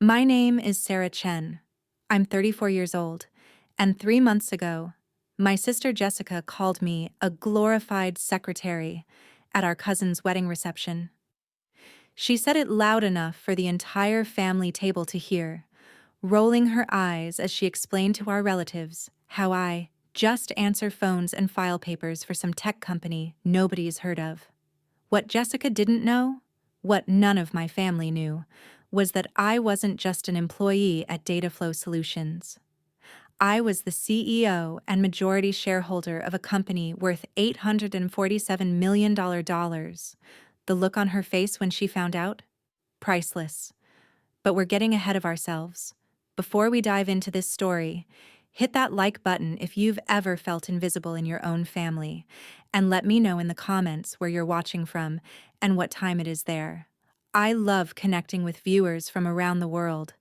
My name is Sarah Chen. I'm 34 years old, and 3 months ago, my sister Jessica called me a glorified secretary at our cousin's wedding reception. She said it loud enough for the entire family table to hear, rolling her eyes as she explained to our relatives how I just answer phones and file papers for some tech company nobody's heard of. What Jessica didn't know, what none of my family knew, was that I wasn't just an employee at DataFlow Solutions. I was the CEO and majority shareholder of a company worth $847 million. The look on her face when she found out? Priceless. But we're getting ahead of ourselves. Before we dive into this story, hit that like button if you've ever felt invisible in your own family, and let me know in the comments where you're watching from and what time it is there. I love connecting with viewers from around the world.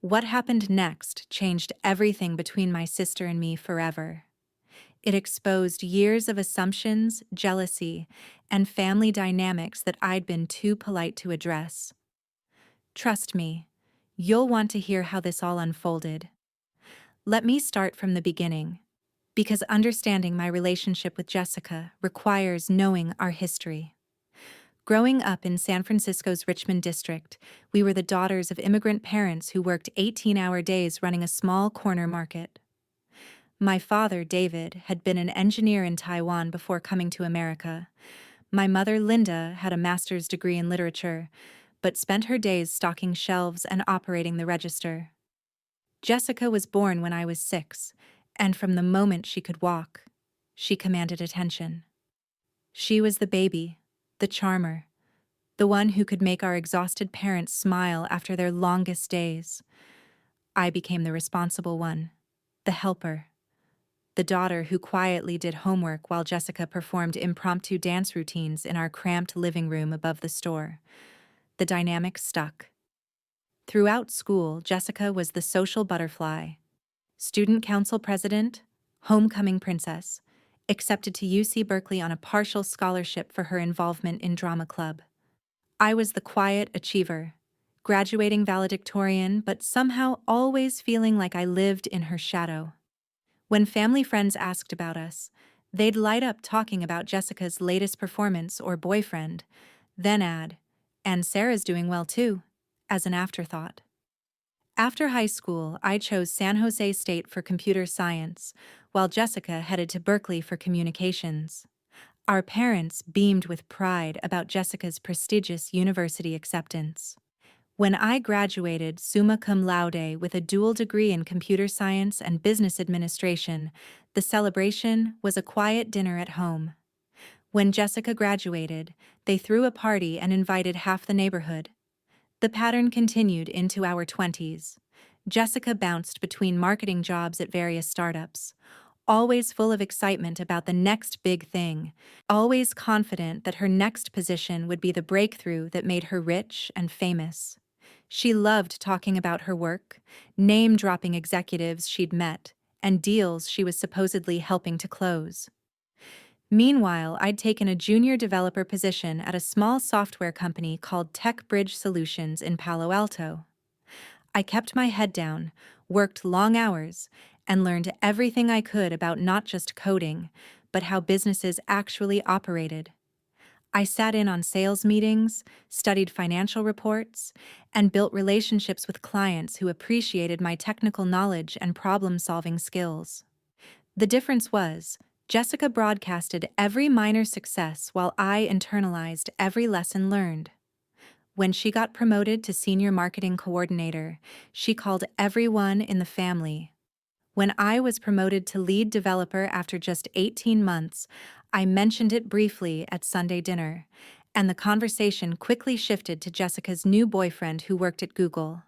What happened next changed everything between my sister and me forever. It exposed years of assumptions, jealousy, and family dynamics that I'd been too polite to address. Trust me, you'll want to hear how this all unfolded. Let me start from the beginning, because understanding my relationship with Jessica requires knowing our history. Growing up in San Francisco's Richmond district, we were the daughters of immigrant parents who worked 18-hour days running a small corner market. My father, David, had been an engineer in Taiwan before coming to America. My mother, Linda, had a master's degree in literature, but spent her days stocking shelves and operating the register. Jessica was born when I was 6, and from the moment she could walk, she commanded attention. She was the baby, the charmer, the one who could make our exhausted parents smile after their longest days. I became the responsible one, the helper, the daughter who quietly did homework while Jessica performed impromptu dance routines in our cramped living room above the store. The dynamic stuck. Throughout school, Jessica was the social butterfly, student council president, homecoming princess, accepted to UC Berkeley on a partial scholarship for her involvement in drama club. I was the quiet achiever, graduating valedictorian, but somehow always feeling like I lived in her shadow. When family friends asked about us, they'd light up talking about Jessica's latest performance or boyfriend, then add, "And Sarah's doing well too," as an afterthought. After high school, I chose San Jose State for computer science, while Jessica headed to Berkeley for communications. Our parents beamed with pride about Jessica's prestigious university acceptance. When I graduated summa cum laude with a dual degree in computer science and business administration, the celebration was a quiet dinner at home. When Jessica graduated, they threw a party and invited half the neighborhood. The pattern continued into our 20s. Jessica bounced between marketing jobs at various startups, always full of excitement about the next big thing, always confident that her next position would be the breakthrough that made her rich and famous. She loved talking about her work, name-dropping executives she'd met, and deals she was supposedly helping to close. Meanwhile, I'd taken a junior developer position at a small software company called TechBridge Solutions in Palo Alto. I kept my head down, worked long hours, and learned everything I could about not just coding, but how businesses actually operated. I sat in on sales meetings, studied financial reports, and built relationships with clients who appreciated my technical knowledge and problem-solving skills. The difference was, Jessica broadcasted every minor success while I internalized every lesson learned. When she got promoted to senior marketing coordinator, she called everyone in the family. When I was promoted to lead developer after just 18 months, I mentioned it briefly at Sunday dinner, and the conversation quickly shifted to Jessica's new boyfriend who worked at Google.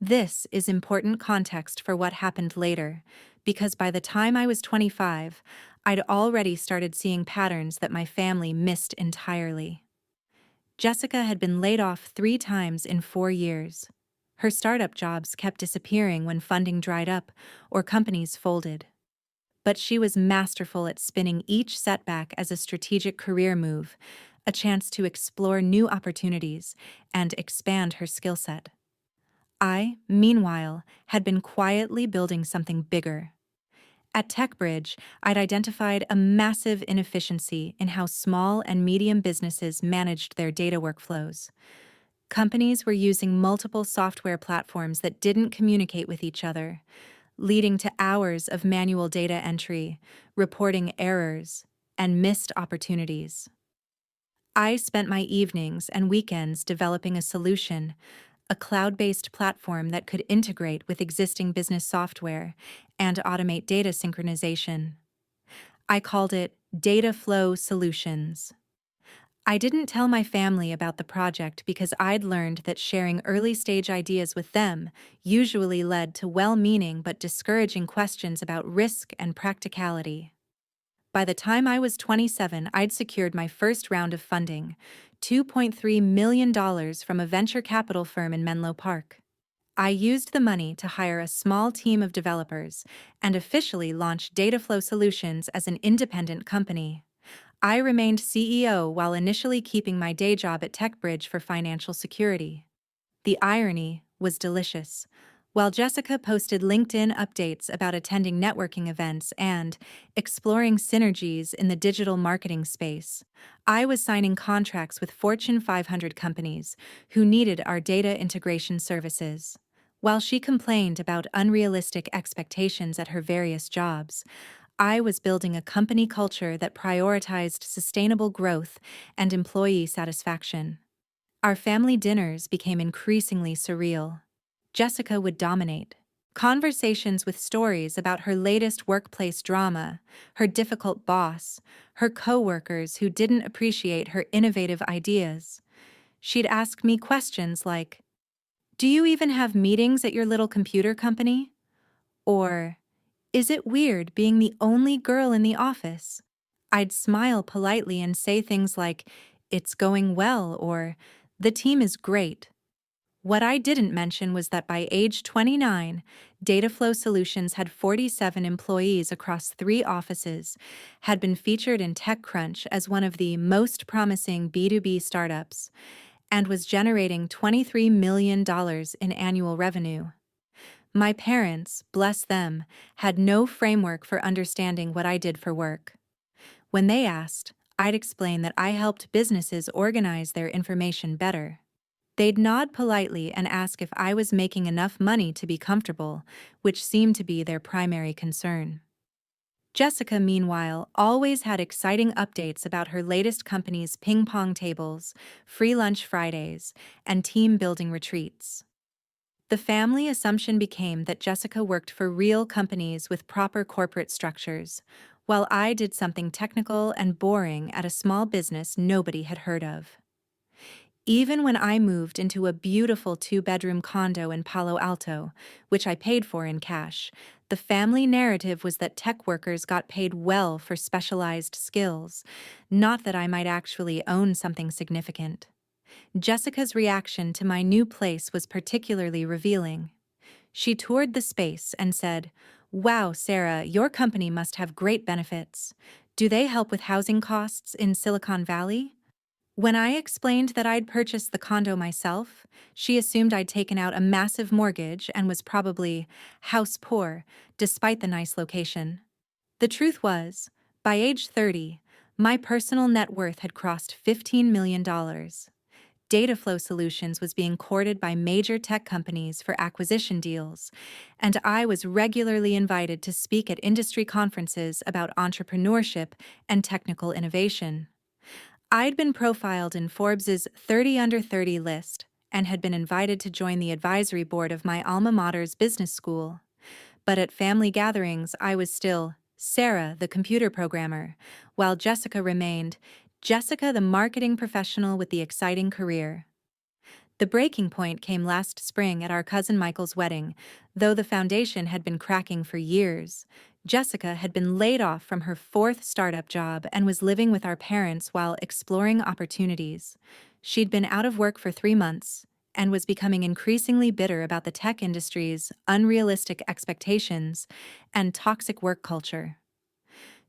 This is important context for what happened later, because by the time I was 25, I'd already started seeing patterns that my family missed entirely. Jessica had been laid off 3 times in 4 years. Her startup jobs kept disappearing when funding dried up or companies folded. But she was masterful at spinning each setback as a strategic career move, a chance to explore new opportunities and expand her skill set. I, meanwhile, had been quietly building something bigger. At TechBridge, I'd identified a massive inefficiency in how small and medium businesses managed their data workflows. Companies were using multiple software platforms that didn't communicate with each other, leading to hours of manual data entry, reporting errors, and missed opportunities. I spent my evenings and weekends developing a solution, a cloud-based platform that could integrate with existing business software and automate data synchronization. I called it DataFlow Solutions. I didn't tell my family about the project because I'd learned that sharing early-stage ideas with them usually led to well-meaning but discouraging questions about risk and practicality. By the time I was 27, I'd secured my first round of funding, $2.3 million from a venture capital firm in Menlo Park. I used the money to hire a small team of developers and officially launched DataFlow Solutions as an independent company. I remained CEO while initially keeping my day job at TechBridge for financial security. The irony was delicious. While Jessica posted LinkedIn updates about attending networking events and exploring synergies in the digital marketing space, I was signing contracts with Fortune 500 companies who needed our data integration services. While she complained about unrealistic expectations at her various jobs, I was building a company culture that prioritized sustainable growth and employee satisfaction. Our family dinners became increasingly surreal. Jessica would dominate. Conversations with stories about her latest workplace drama, her difficult boss, her coworkers who didn't appreciate her innovative ideas. She'd ask me questions like, "Do you even have meetings at your little computer company?" Or, "Is it weird being the only girl in the office?" I'd smile politely and say things like, "It's going well," or "The team is great." What I didn't mention was that by age 29, DataFlow Solutions had 47 employees across 3 offices, had been featured in TechCrunch as one of the most promising B2B startups, and was generating $23 million in annual revenue. My parents, bless them, had no framework for understanding what I did for work. When they asked, I'd explain that I helped businesses organize their information better. They'd nod politely and ask if I was making enough money to be comfortable, which seemed to be their primary concern. Jessica, meanwhile, always had exciting updates about her latest company's ping pong tables, free lunch Fridays, and team building retreats. The family assumption became that Jessica worked for real companies with proper corporate structures, while I did something technical and boring at a small business nobody had heard of. Even when I moved into a beautiful 2-bedroom condo in Palo Alto, which I paid for in cash, the family narrative was that tech workers got paid well for specialized skills, not that I might actually own something significant. Jessica's reaction to my new place was particularly revealing. She toured the space and said, "Wow, Sarah, your company must have great benefits. Do they help with housing costs in Silicon Valley?" When I explained that I'd purchased the condo myself, she assumed I'd taken out a massive mortgage and was probably house poor, despite the nice location. The truth was, by age 30, my personal net worth had crossed $15 million. DataFlow Solutions was being courted by major tech companies for acquisition deals, and I was regularly invited to speak at industry conferences about entrepreneurship and technical innovation. I'd been profiled in Forbes's 30 Under 30 list and had been invited to join the advisory board of my alma mater's business school. But at family gatherings, I was still Sarah, the computer programmer, while Jessica remained Jessica, the marketing professional with the exciting career. The breaking point came last spring at our cousin Michael's wedding. Though the foundation had been cracking for years, Jessica had been laid off from her 4th startup job and was living with our parents while exploring opportunities. She'd been out of work for 3 months and was becoming increasingly bitter about the tech industry's unrealistic expectations and toxic work culture.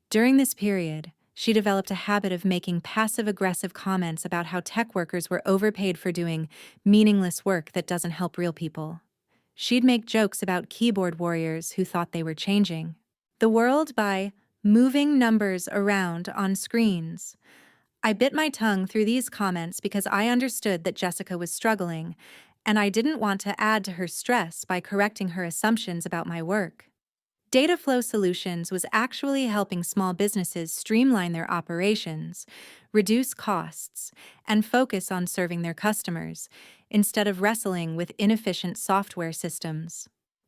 During this period, she developed a habit of making passive-aggressive comments about how tech workers were overpaid for doing meaningless work that doesn't help real people. She'd make jokes about keyboard warriors who thought they were changing the world by moving numbers around on screens. I bit my tongue through these comments because I understood that Jessica was struggling, and I didn't want to add to her stress by correcting her assumptions about my work. DataFlow Solutions was actually helping small businesses streamline their operations, reduce costs, and focus on serving their customers, instead of wrestling with inefficient software systems.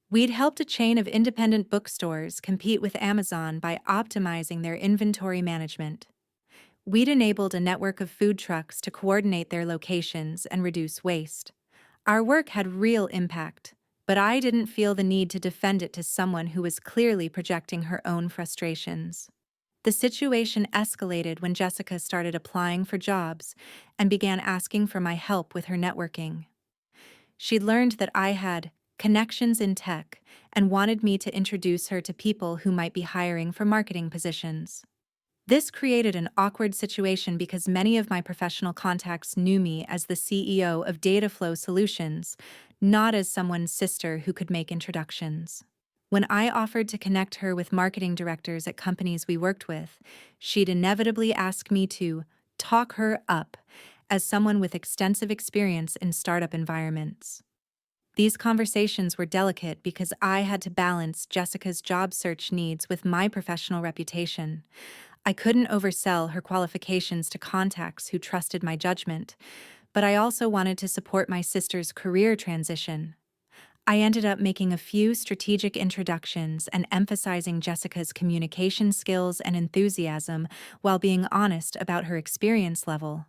We'd helped a chain of independent bookstores compete with Amazon by optimizing their inventory management. We'd enabled a network of food trucks to coordinate their locations and reduce waste. Our work had real impact, but I didn't feel the need to defend it to someone who was clearly projecting her own frustrations. The situation escalated when Jessica started applying for jobs and began asking for my help with her networking. She'd learned that I had connections in tech and wanted me to introduce her to people who might be hiring for marketing positions. This created an awkward situation because many of my professional contacts knew me as the CEO of DataFlow Solutions, not as someone's sister who could make introductions. When I offered to connect her with marketing directors at companies we worked with, she'd inevitably ask me to talk her up as someone with extensive experience in startup environments. These conversations were delicate because I had to balance Jessica's job search needs with my professional reputation. I couldn't oversell her qualifications to contacts who trusted my judgment, but I also wanted to support my sister's career transition. I ended up making a few strategic introductions and emphasizing Jessica's communication skills and enthusiasm while being honest about her experience level.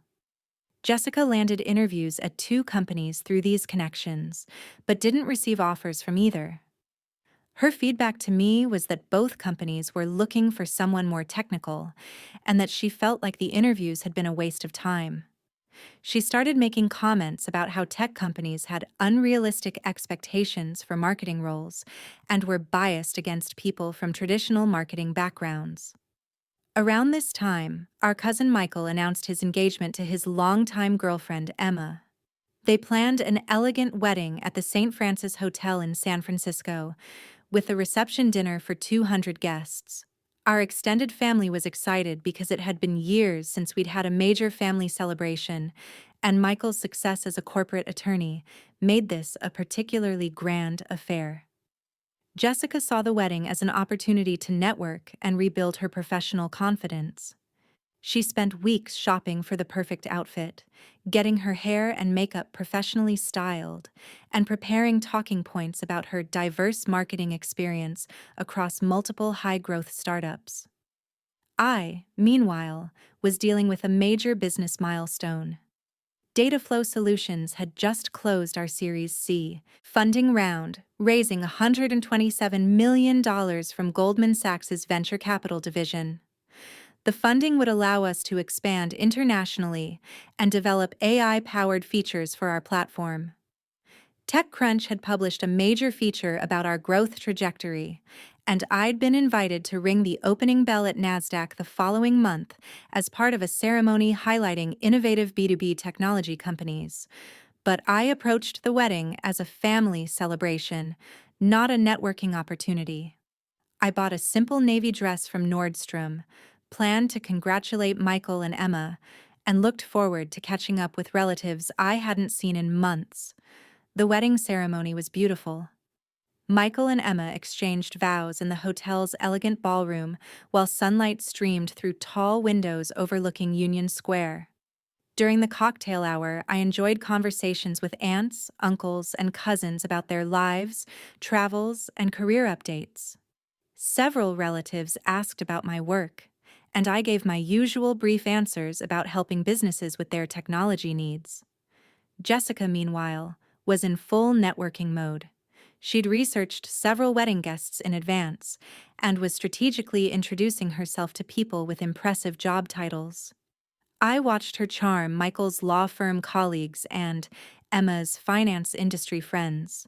Jessica landed interviews at 2 companies through these connections, but didn't receive offers from either. Her feedback to me was that both companies were looking for someone more technical, and that she felt like the interviews had been a waste of time. She started making comments about how tech companies had unrealistic expectations for marketing roles and were biased against people from traditional marketing backgrounds. Around this time, our cousin Michael announced his engagement to his longtime girlfriend, Emma. They planned an elegant wedding at the St. Francis Hotel in San Francisco, with a reception dinner for 200 guests. Our extended family was excited because it had been years since we'd had a major family celebration, and Michael's success as a corporate attorney made this a particularly grand affair. Jessica saw the wedding as an opportunity to network and rebuild her professional confidence. She spent weeks shopping for the perfect outfit, getting her hair and makeup professionally styled, and preparing talking points about her diverse marketing experience across multiple high-growth startups. I, meanwhile, was dealing with a major business milestone. DataFlow Solutions had just closed our Series C funding round, raising $127 million from Goldman Sachs's venture capital division. The funding would allow us to expand internationally and develop AI-powered features for our platform. TechCrunch had published a major feature about our growth trajectory, and I'd been invited to ring the opening bell at NASDAQ the following month as part of a ceremony highlighting innovative B2B technology companies. But I approached the wedding as a family celebration, not a networking opportunity. I bought a simple navy dress from Nordstrom, planned to congratulate Michael and Emma, and looked forward to catching up with relatives I hadn't seen in months. The wedding ceremony was beautiful. Michael and Emma exchanged vows in the hotel's elegant ballroom while sunlight streamed through tall windows overlooking Union Square. During the cocktail hour, I enjoyed conversations with aunts, uncles, and cousins about their lives, travels, and career updates. Several relatives asked about my work, and I gave my usual brief answers about helping businesses with their technology needs. Jessica, meanwhile, was in full networking mode. She'd researched several wedding guests in advance and was strategically introducing herself to people with impressive job titles. I watched her charm Michael's law firm colleagues and Emma's finance industry friends,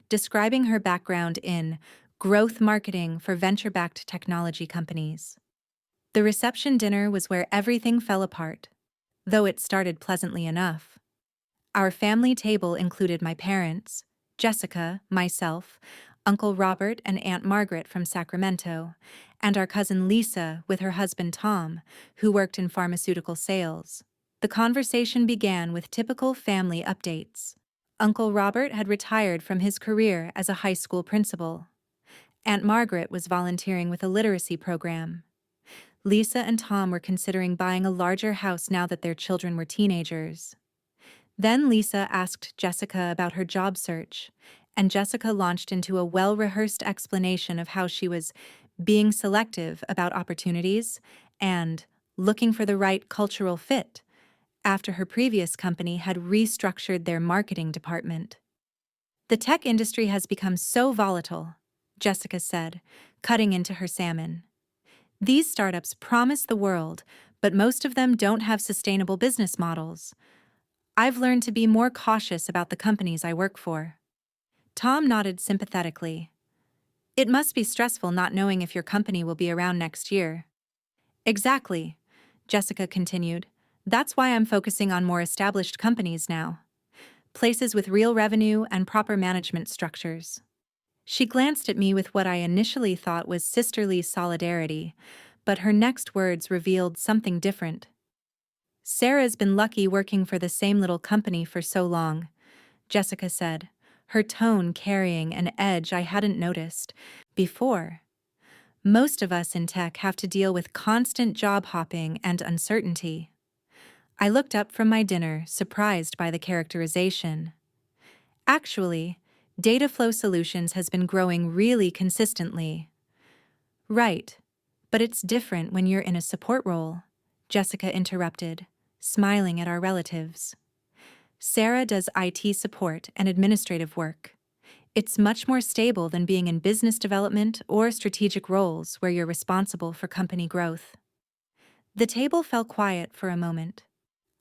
describing her background in growth marketing for venture-backed technology companies. The reception dinner was where everything fell apart, though it started pleasantly enough. Our family table included my parents, Jessica, myself, Uncle Robert and Aunt Margaret from Sacramento, and our cousin Lisa with her husband Tom, who worked in pharmaceutical sales. The conversation began with typical family updates. Uncle Robert had retired from his career as a high school principal. Aunt Margaret was volunteering with a literacy program. Lisa and Tom were considering buying a larger house now that their children were teenagers. Then Lisa asked Jessica about her job search, and Jessica launched into a well-rehearsed explanation of how she was being selective about opportunities and looking for the right cultural fit after her previous company had restructured their marketing department. The tech industry has become so volatile, Jessica said, cutting into her salmon. These startups promise the world, but most of them don't have sustainable business models. I've learned to be more cautious about the companies I work for. Tom nodded sympathetically. It must be stressful not knowing if your company will be around next year. Exactly, Jessica continued. That's why I'm focusing on more established companies now. Places with real revenue and proper management structures. She glanced at me with what I initially thought was sisterly solidarity, but her next words revealed something different. Sarah's been lucky working for the same little company for so long, Jessica said, her tone carrying an edge I hadn't noticed before. Most of us in tech have to deal with constant job hopping and uncertainty. I looked up from my dinner, surprised by the characterization. Actually, DataFlow Solutions has been growing really consistently. Right, but it's different when you're in a support role, Jessica interrupted, smiling at our relatives. Sarah does IT support and administrative work. It's much more stable than being in business development or strategic roles where you're responsible for company growth. The table fell quiet for a moment.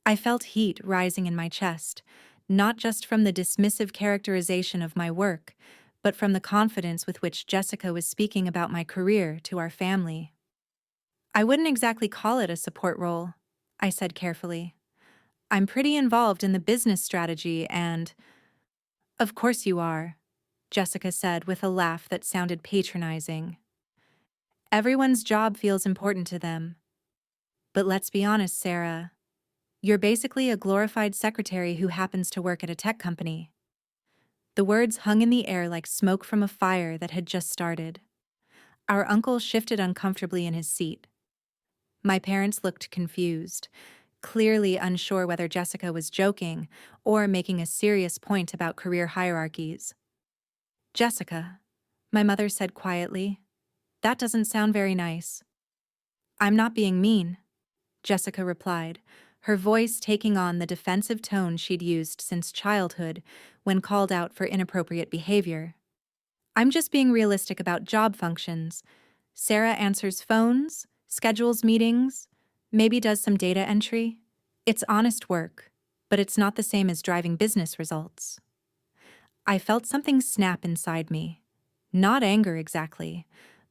I felt heat rising in my chest, not just from the dismissive characterization of my work, but from the confidence with which Jessica was speaking about my career to our family. I wouldn't exactly call it a support role, I said carefully. I'm pretty involved in the business strategy and— Of course you are, Jessica said with a laugh that sounded patronizing. Everyone's job feels important to them. But let's be honest, Sarah. You're basically a glorified secretary who happens to work at a tech company. The words hung in the air like smoke from a fire that had just started. Our uncle shifted uncomfortably in his seat. My parents looked confused, clearly unsure whether Jessica was joking or making a serious point about career hierarchies. Jessica, my mother said quietly, that doesn't sound very nice. I'm not being mean, Jessica replied, her voice taking on the defensive tone she'd used since childhood when called out for inappropriate behavior. I'm just being realistic about job functions. Sarah answers phones, schedules meetings, maybe does some data entry. It's honest work, but it's not the same as driving business results. I felt something snap inside me. Not anger exactly,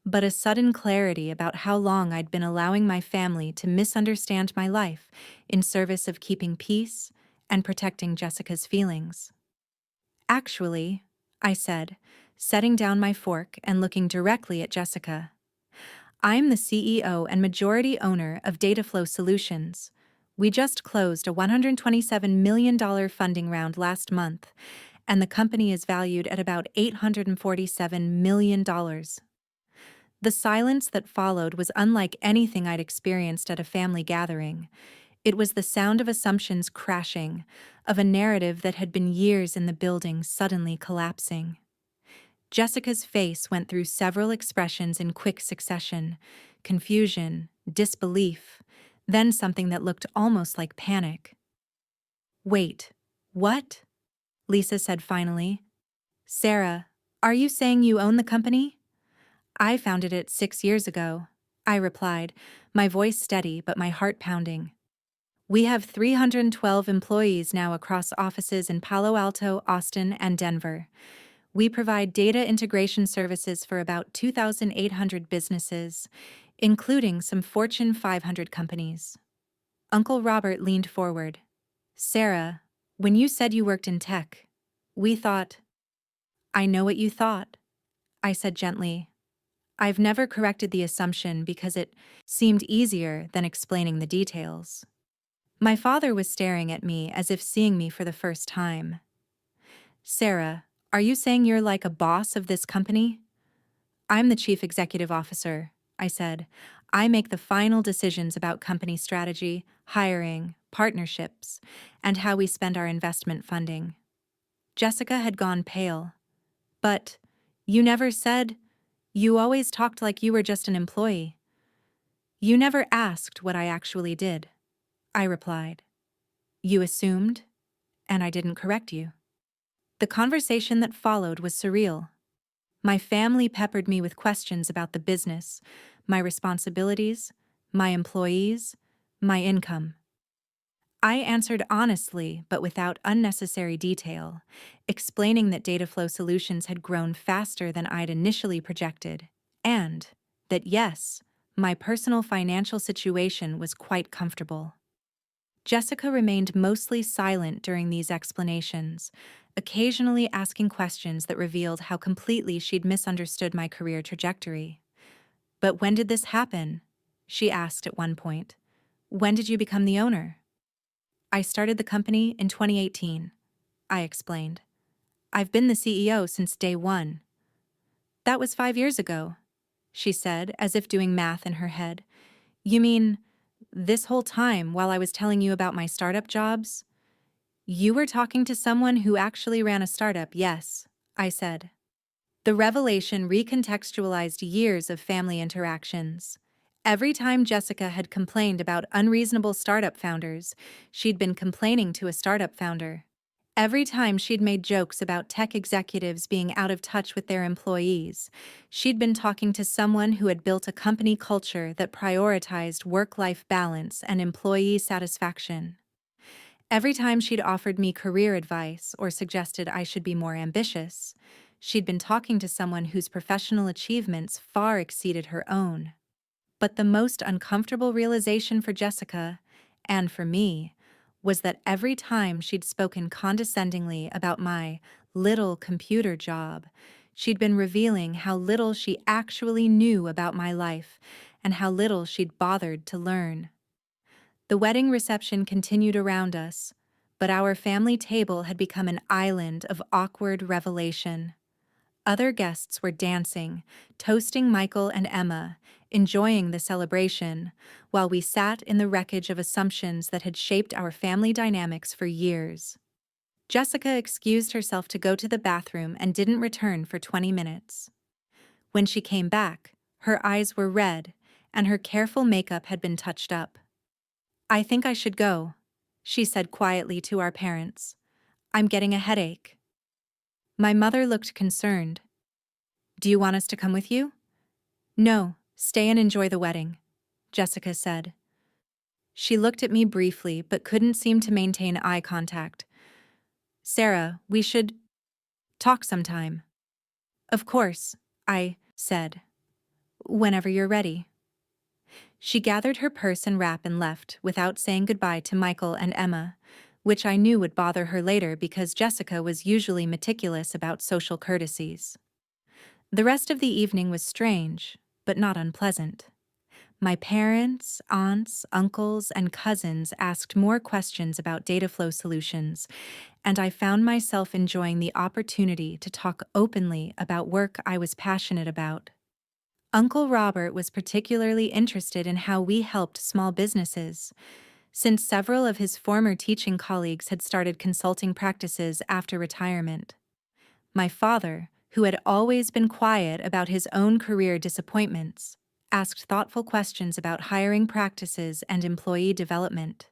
but a sudden clarity about how long I'd been allowing my family to misunderstand my life in service of keeping peace and protecting Jessica's feelings. Actually, I said, setting down my fork and looking directly at Jessica. I'm the CEO and majority owner of DataFlow Solutions. We just closed a $127 million funding round last month, and the company is valued at about $847 million. The silence that followed was unlike anything I'd experienced at a family gathering. It was the sound of assumptions crashing, of a narrative that had been years in the building suddenly collapsing. Jessica's face went through several expressions in quick succession: confusion, disbelief, then something that looked almost like panic. Wait, what? Lisa said finally. Sarah, are you saying you own the company? I founded it 6 years ago, I replied, my voice steady but my heart pounding. We have 312 employees now across offices in Palo Alto, Austin, and Denver. We provide data integration services for about 2,800 businesses, including some Fortune 500 companies. Uncle Robert leaned forward. Sarah, when you said you worked in tech, we thought— I know what you thought, I said gently. I've never corrected the assumption because it seemed easier than explaining the details. My father was staring at me as if seeing me for the first time. Sarah, are you saying you're like a boss of this company? I'm the chief executive officer, I said. I make the final decisions about company strategy, hiring, partnerships, and how we spend our investment funding. Jessica had gone pale. But you never said, you always talked like you were just an employee. You never asked what I actually did, I replied. You assumed, and I didn't correct you. The conversation that followed was surreal. My family peppered me with questions about the business, my responsibilities, my employees, my income. I answered honestly but without unnecessary detail, explaining that DataFlow Solutions had grown faster than I'd initially projected, and that yes, my personal financial situation was quite comfortable. Jessica remained mostly silent during these explanations, occasionally asking questions that revealed how completely she'd misunderstood my career trajectory. But when did this happen? She asked at one point. When did you become the owner? I started the company in 2018, I explained. I've been the CEO since day one. That was 5 years ago, she said, as if doing math in her head. You mean, this whole time while I was telling you about my startup jobs? You were talking to someone who actually ran a startup, yes, I said. The revelation recontextualized years of family interactions. Every time Jessica had complained about unreasonable startup founders, she'd been complaining to a startup founder. Every time she'd made jokes about tech executives being out of touch with their employees, she'd been talking to someone who had built a company culture that prioritized work-life balance and employee satisfaction. Every time she'd offered me career advice or suggested I should be more ambitious, she'd been talking to someone whose professional achievements far exceeded her own. But the most uncomfortable realization for Jessica, and for me, was that every time she'd spoken condescendingly about my little computer job, she'd been revealing how little she actually knew about my life and how little she'd bothered to learn. The wedding reception continued around us, but our family table had become an island of awkward revelation. Other guests were dancing, toasting Michael and Emma, enjoying the celebration, while we sat in the wreckage of assumptions that had shaped our family dynamics for years. Jessica excused herself to go to the bathroom and didn't return for 20 minutes. When she came back, her eyes were red, and her careful makeup had been touched up. I think I should go, she said quietly to our parents. I'm getting a headache. My mother looked concerned. Do you want us to come with you? No, stay and enjoy the wedding, Jessica said. She looked at me briefly but couldn't seem to maintain eye contact. Sarah, we should talk sometime. Of course, I said. Whenever you're ready. She gathered her purse and wrap and left without saying goodbye to Michael and Emma, which I knew would bother her later because Jessica was usually meticulous about social courtesies. The rest of the evening was strange, but not unpleasant. My parents, aunts, uncles, and cousins asked more questions about DataFlow Solutions, and I found myself enjoying the opportunity to talk openly about work I was passionate about. Uncle Robert was particularly interested in how we helped small businesses, since several of his former teaching colleagues had started consulting practices after retirement. My father, who had always been quiet about his own career disappointments, asked thoughtful questions about hiring practices and employee development.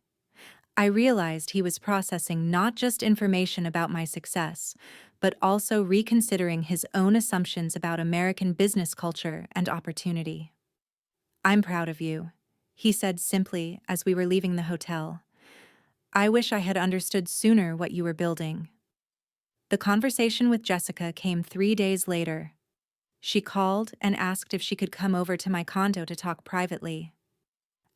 I realized he was processing not just information about my success, but also reconsidering his own assumptions about American business culture and opportunity. I'm proud of you, he said simply as we were leaving the hotel. I wish I had understood sooner what you were building. The conversation with Jessica came 3 days later. She called and asked if she could come over to my condo to talk privately.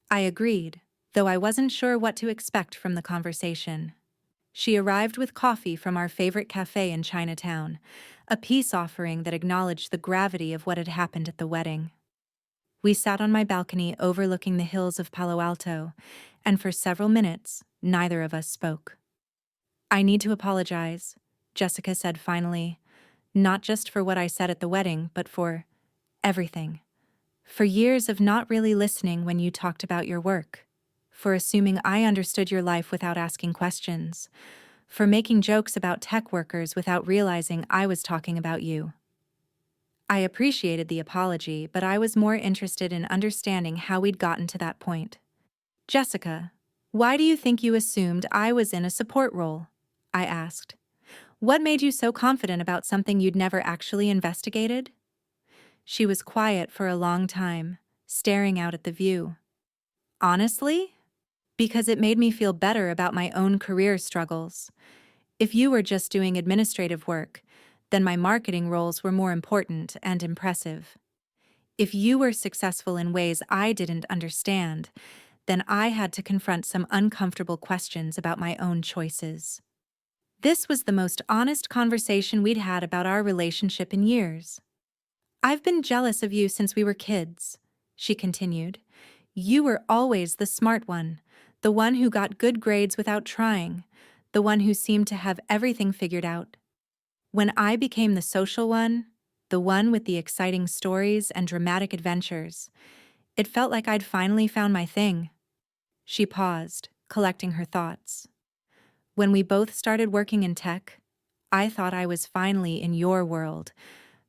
I agreed, though I wasn't sure what to expect from the conversation. She arrived with coffee from our favorite cafe in Chinatown, a peace offering that acknowledged the gravity of what had happened at the wedding. We sat on my balcony overlooking the hills of Palo Alto, and for several minutes, neither of us spoke. "I need to apologize," Jessica said finally, "not just for what I said at the wedding, but for everything. For years of not really listening when you talked about your work. For assuming I understood your life without asking questions. For making jokes about tech workers without realizing I was talking about you." I appreciated the apology, but I was more interested in understanding how we'd gotten to that point. "Jessica, why do you think you assumed I was in a support role?" I asked. "What made you so confident about something you'd never actually investigated?" She was quiet for a long time, staring out at the view. "Honestly? Because it made me feel better about my own career struggles. If you were just doing administrative work, then my marketing roles were more important and impressive. If you were successful in ways I didn't understand, then I had to confront some uncomfortable questions about my own choices." This was the most honest conversation we'd had about our relationship in years. "I've been jealous of you since we were kids," she continued. "You were always the smart one, the one who got good grades without trying, the one who seemed to have everything figured out. When I became the social one, the one with the exciting stories and dramatic adventures, it felt like I'd finally found my thing." She paused, collecting her thoughts. "When we both started working in tech, I thought I was finally in your world,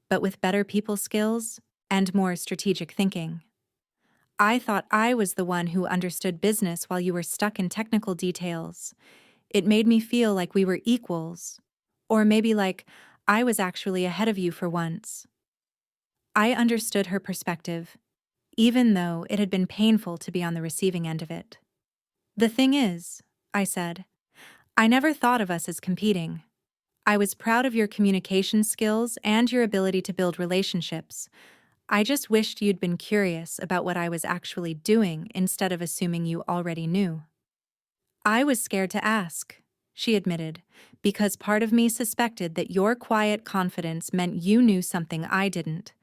but with better people skills and more strategic thinking. I thought I was the one who understood business while you were stuck in technical details. It made me feel like we were equals, or maybe like I was actually ahead of you for once." I understood her perspective, even though it had been painful to be on the receiving end of it. "The thing is," I said, "I never thought of us as competing. I was proud of your communication skills and your ability to build relationships. I just wished you'd been curious about what I was actually doing instead of assuming you already knew." "I was scared to ask," she admitted, "because part of me suspected that your quiet confidence meant you knew something I didn't.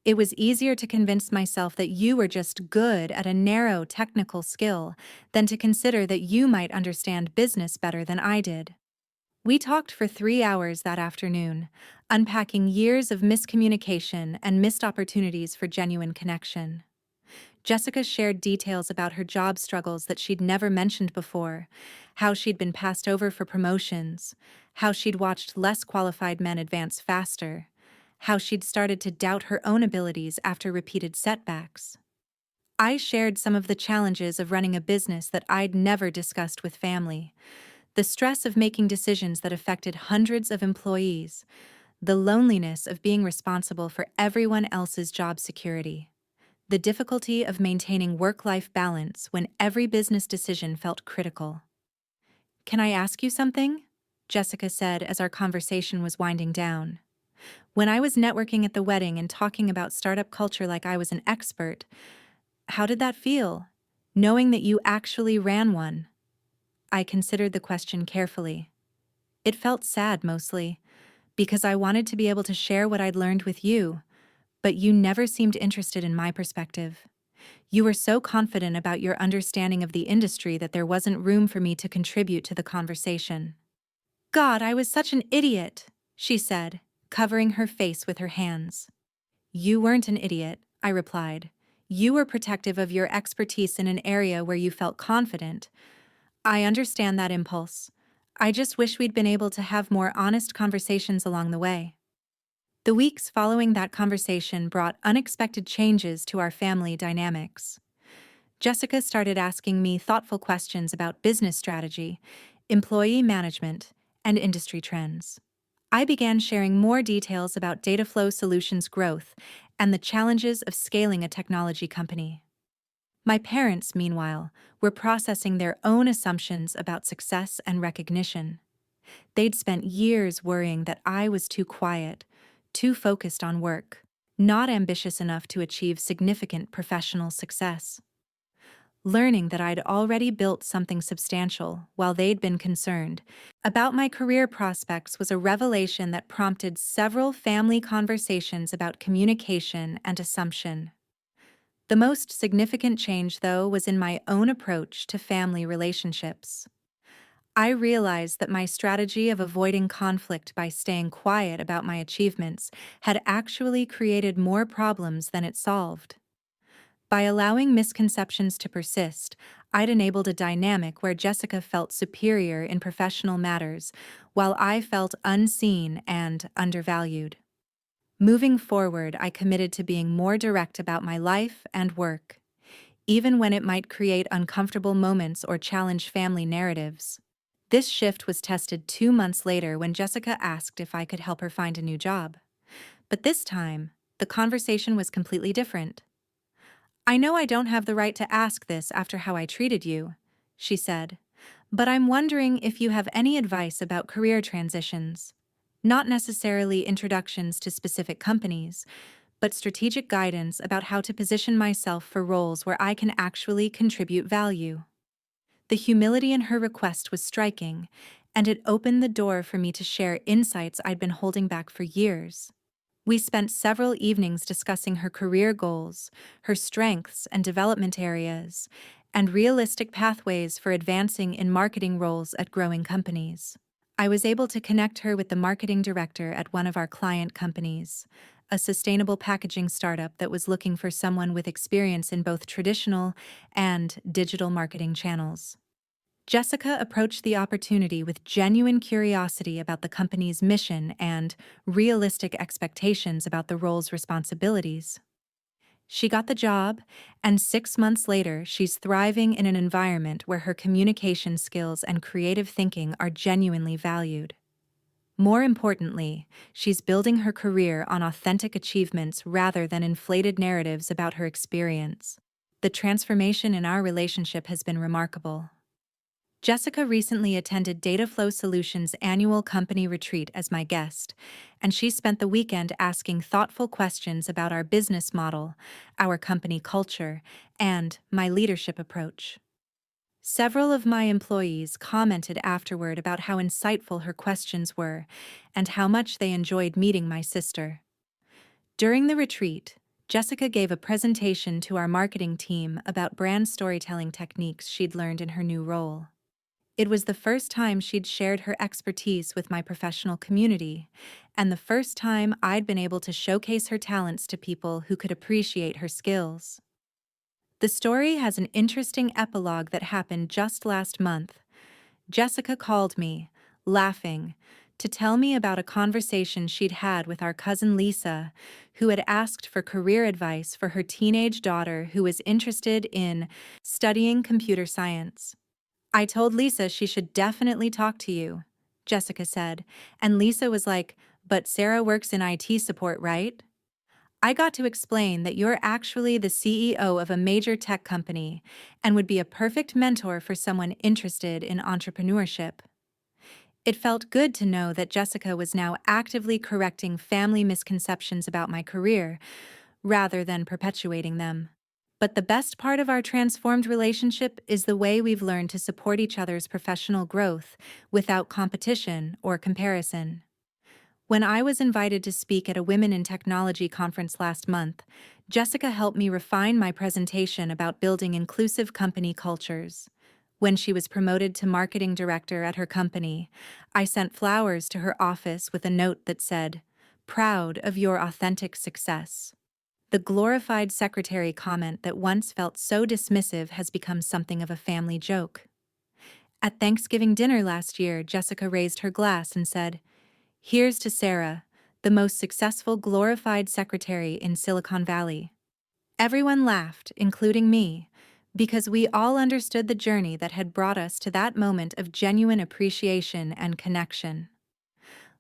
It was easier to convince myself that you were just good at a narrow technical skill than to consider that you might understand business better than I did." We talked for 3 hours that afternoon, unpacking years of miscommunication and missed opportunities for genuine connection. Jessica shared details about her job struggles that she'd never mentioned before, how she'd been passed over for promotions, how she'd watched less qualified men advance faster, how she'd started to doubt her own abilities after repeated setbacks. I shared some of the challenges of running a business that I'd never discussed with family, the stress of making decisions that affected hundreds of employees, the loneliness of being responsible for everyone else's job security, the difficulty of maintaining work-life balance when every business decision felt critical. "Can I ask you something?" Jessica said as our conversation was winding down. "When I was networking at the wedding and talking about startup culture like I was an expert, how did that feel, knowing that you actually ran one?" I considered the question carefully. It felt sad mostly, because I wanted to be able to share what I'd learned with you, but you never seemed interested in my perspective. You were so confident about your understanding of the industry that there wasn't room for me to contribute to the conversation. "God, I was such an idiot," she said, covering her face with her hands. "You weren't an idiot," I replied. "You were protective of your expertise in an area where you felt confident. I understand that impulse. I just wish we'd been able to have more honest conversations along the way." The weeks following that conversation brought unexpected changes to our family dynamics. Jessica started asking me thoughtful questions about business strategy, employee management, and industry trends. I began sharing more details about DataFlow Solutions' growth and the challenges of scaling a technology company. My parents, meanwhile, were processing their own assumptions about success and recognition. They'd spent years worrying that I was too quiet, too focused on work, not ambitious enough to achieve significant professional success. learning that I'd already built something substantial while they'd been concerned about my career prospects was a revelation that prompted several family conversations about communication and assumption. The most significant change, though, was in my own approach to family relationships. I realized that my strategy of avoiding conflict by staying quiet about my achievements had actually created more problems than it solved. By allowing misconceptions to persist, I'd enabled a dynamic where Jessica felt superior in professional matters, while I felt unseen and undervalued. Moving forward, I committed to being more direct about my life and work, even when it might create uncomfortable moments or challenge family narratives. This shift was tested 2 months later when Jessica asked if I could help her find a new job. But this time, the conversation was completely different. "I know I don't have the right to ask this after how I treated you," she said, "but I'm wondering if you have any advice about career transitions. Not necessarily introductions to specific companies, but strategic guidance about how to position myself for roles where I can actually contribute value." The humility in her request was striking, and it opened the door for me to share insights I'd been holding back for years. We spent several evenings discussing her career goals, her strengths and development areas, and realistic pathways for advancing in marketing roles at growing companies. I was able to connect her with the marketing director at one of our client companies, a sustainable packaging startup that was looking for someone with experience in both traditional and digital marketing channels. Jessica approached the opportunity with genuine curiosity about the company's mission and realistic expectations about the role's responsibilities. She got the job, and 6 months later, she's thriving in an environment where her communication skills and creative thinking are genuinely valued. More importantly, she's building her career on authentic achievements rather than inflated narratives about her experience. The transformation in our relationship has been remarkable. Jessica recently attended DataFlow Solutions' annual company retreat as my guest, and she spent the weekend asking thoughtful questions about our business model, our company culture, and my leadership approach. Several of my employees commented afterward about how insightful her questions were and how much they enjoyed meeting my sister. During the retreat, Jessica gave a presentation to our marketing team about brand storytelling techniques she'd learned in her new role. It was the first time she'd shared her expertise with my professional community, and the first time I'd been able to showcase her talents to people who could appreciate her skills. The story has an interesting epilogue that happened just last month. Jessica called me, laughing, to tell me about a conversation she'd had with our cousin Lisa, who had asked for career advice for her teenage daughter who was interested in studying computer science. "I told Lisa she should definitely talk to you," Jessica said, and Lisa was like, "But Sarah works in IT support, right?" I got to explain that you're actually the CEO of a major tech company and would be a perfect mentor for someone interested in entrepreneurship. It felt good to know that Jessica was now actively correcting family misconceptions about my career, rather than perpetuating them. But the best part of our transformed relationship is the way we've learned to support each other's professional growth without competition or comparison. When I was invited to speak at a Women in Technology conference last month, Jessica helped me refine my presentation about building inclusive company cultures. When she was promoted to marketing director at her company, I sent flowers to her office with a note that said, "Proud of your authentic success." The glorified secretary comment that once felt so dismissive has become something of a family joke. At Thanksgiving dinner last year, Jessica raised her glass and said, "Here's to Sarah, the most successful glorified secretary in Silicon Valley." Everyone laughed, including me, because we all understood the journey that had brought us to that moment of genuine appreciation and connection.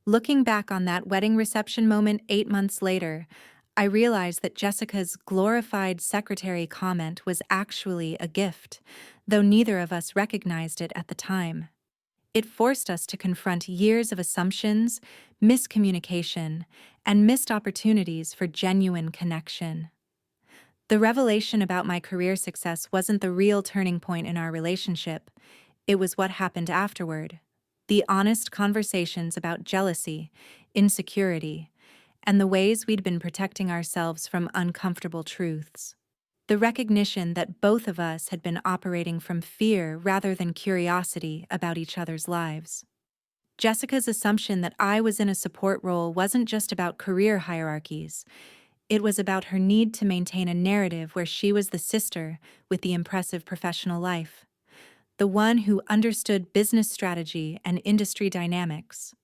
Looking back on that wedding reception moment 8 months later, I realized that Jessica's glorified secretary comment was actually a gift, though neither of us recognized it at the time. It forced us to confront years of assumptions, miscommunication, and missed opportunities for genuine connection. The revelation about my career success wasn't the real turning point in our relationship, it was what happened afterward. The honest conversations about jealousy, insecurity, and the ways we'd been protecting ourselves from uncomfortable truths. The recognition that both of us had been operating from fear rather than curiosity about each other's lives. Jessica's assumption that I was in a support role wasn't just about career hierarchies. It was about her need to maintain a narrative where she was the sister with the impressive professional life, the one who understood business strategy and industry dynamics.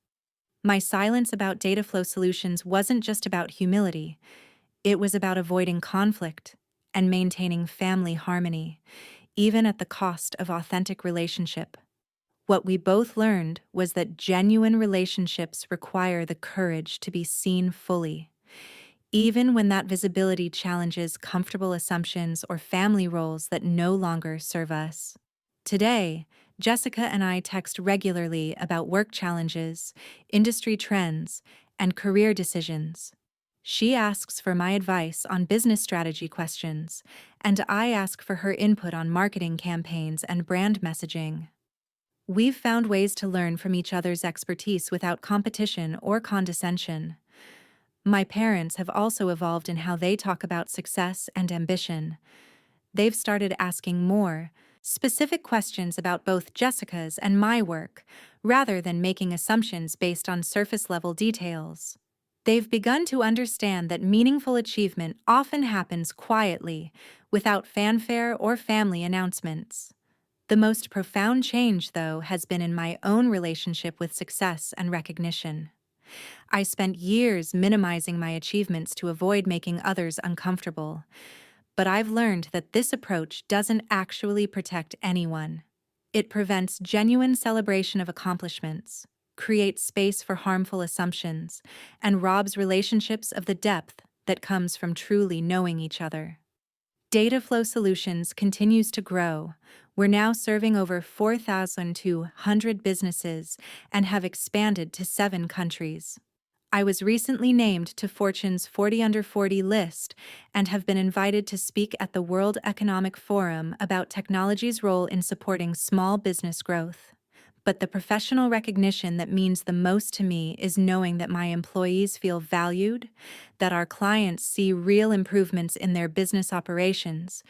My silence about DataFlow Solutions wasn't just about humility, it was about avoiding conflict and maintaining family harmony, even at the cost of authentic relationship. What we both learned was that genuine relationships require the courage to be seen fully, even when that visibility challenges comfortable assumptions or family roles that no longer serve us. Today, Jessica and I text regularly about work challenges, industry trends, and career decisions. She asks for my advice on business strategy questions, and I ask for her input on marketing campaigns and brand messaging. We've found ways to learn from each other's expertise without competition or condescension. My parents have also evolved in how they talk about success and ambition. They've started asking more specific questions about both Jessica's and my work, rather than making assumptions based on surface-level details. They've begun to understand that meaningful achievement often happens quietly, without fanfare or family announcements. The most profound change, though, has been in my own relationship with success and recognition. I spent years minimizing my achievements to avoid making others uncomfortable, but I've learned that this approach doesn't actually protect anyone. It prevents genuine celebration of accomplishments, creates space for harmful assumptions, and robs relationships of the depth that comes from truly knowing each other. DataFlow Solutions continues to grow. We're now serving over 4,200 businesses and have expanded to 7 countries. I was recently named to Fortune's 40 Under 40 list and have been invited to speak at the World Economic Forum about technology's role in supporting small business growth. But the professional recognition that means the most to me is knowing that my employees feel valued, that our clients see real improvements in their business operations,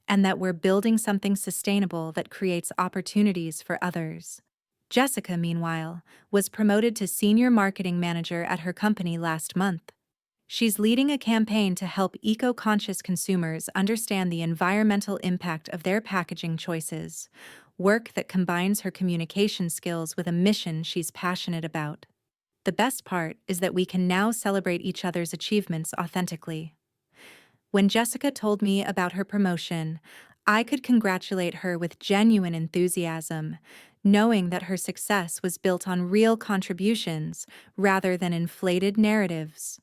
and that we're building something sustainable that creates opportunities for others. Jessica, meanwhile, was promoted to senior marketing manager at her company last month. She's leading a campaign to help eco-conscious consumers understand the environmental impact of their packaging choices, work that combines her communication skills with a mission she's passionate about. The best part is that we can now celebrate each other's achievements authentically. When Jessica told me about her promotion, I could congratulate her with genuine enthusiasm, knowing that her success was built on real contributions rather than inflated narratives.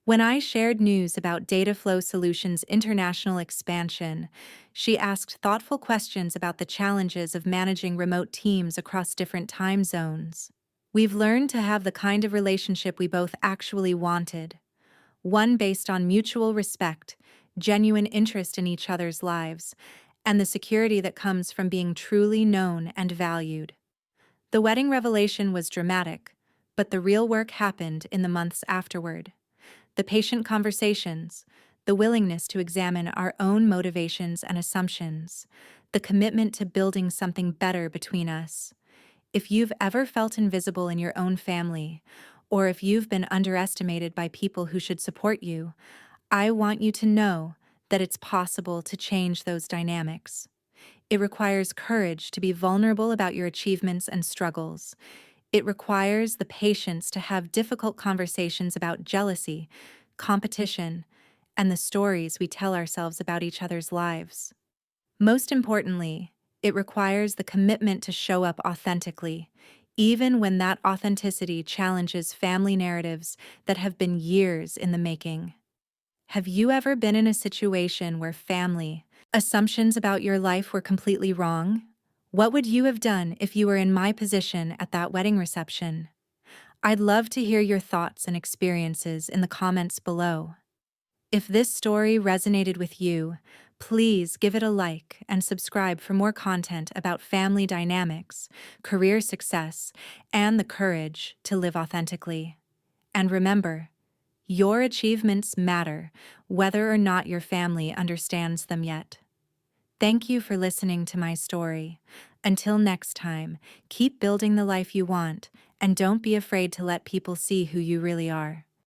When I shared news about DataFlow Solutions' international expansion, she asked thoughtful questions about the challenges of managing remote teams across different time zones. We've learned to have the kind of relationship we both actually wanted, one based on mutual respect, genuine interest in each other's lives, and the security that comes from being truly known and valued. The wedding revelation was dramatic, but the real work happened in the months afterward. The patient conversations, the willingness to examine our own motivations and assumptions, the commitment to building something better between us. If you've ever felt invisible in your own family, or if you've been underestimated by people who should support you, I want you to know that it's possible to change those dynamics. It requires courage to be vulnerable about your achievements and struggles. It requires the patience to have difficult conversations about jealousy, competition, and the stories we tell ourselves about each other's lives. Most importantly, it requires the commitment to show up authentically, even when that authenticity challenges family narratives that have been years in the making. Have you ever been in a situation where family assumptions about your life were completely wrong? What would you have done if you were in my position at that wedding reception? I'd love to hear your thoughts and experiences in the comments below. If this story resonated with you, please give it a like and subscribe for more content about family dynamics, career success, and the courage to live authentically. And remember, your achievements matter, whether or not your family understands them yet. Thank you for listening to my story. Until next time, keep building the life you want, and don't be afraid to let people see who you really are.